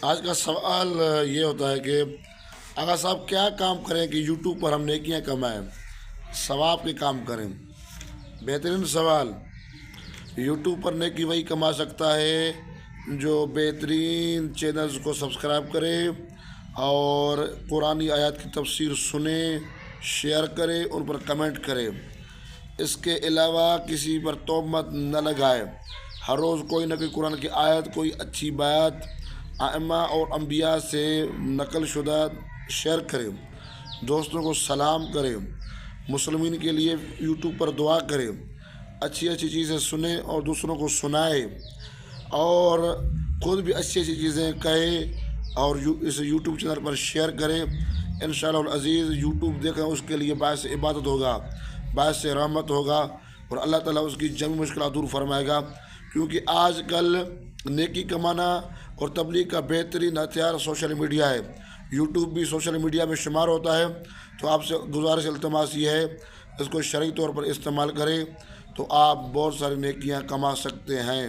آج کا سوال یہ ہوتا ہے کہ آغا صاحب کیا کام کریں کہ یوٹیوب پر ہم نیکیاں کمائیں، ثواب کے کام کریں؟ بہترین سوال۔ یوٹیوب پر نیکی وہی کما سکتا ہے جو بہترین چینلز کو سبسکرائب کرے اور قرآنی آیات کی تفسیر سنے، شیئر کرے، ان پر کمنٹ کرے۔ اس کے علاوہ کسی پر تہمت نہ لگائے۔ ہر روز کوئی نہ کوئی قرآن کی آیت، کوئی اچھی بات ائمہ اور انبیاء سے نقل شدہ شیئر کرے، دوستوں کو سلام کرے، مسلمین کے لیے یوٹیوب پر دعا کرے، اچھی اچھی چیزیں سنے اور دوسروں کو سنائے، اور خود بھی اچھی اچھی چیزیں کہے اور اس یوٹیوب چینل پر شیئر کرے۔ انشاءاللہ العزیز یوٹیوب دیکھیں اس کے لیے باعث عبادت ہوگا، باعث رحمت ہوگا، اور اللہ تعالیٰ اس کی جمی مشکلات دور فرمائے گا، کیونکہ آج کل نیکی کمانا اور تبلیغ کا بہترین ہتھیار سوشل میڈیا ہے۔ یوٹیوب بھی سوشل میڈیا میں شمار ہوتا ہے، تو آپ سے گزارش التماس یہ ہے اس کو شرعی طور پر استعمال کریں تو آپ بہت ساری نیکیاں کما سکتے ہیں۔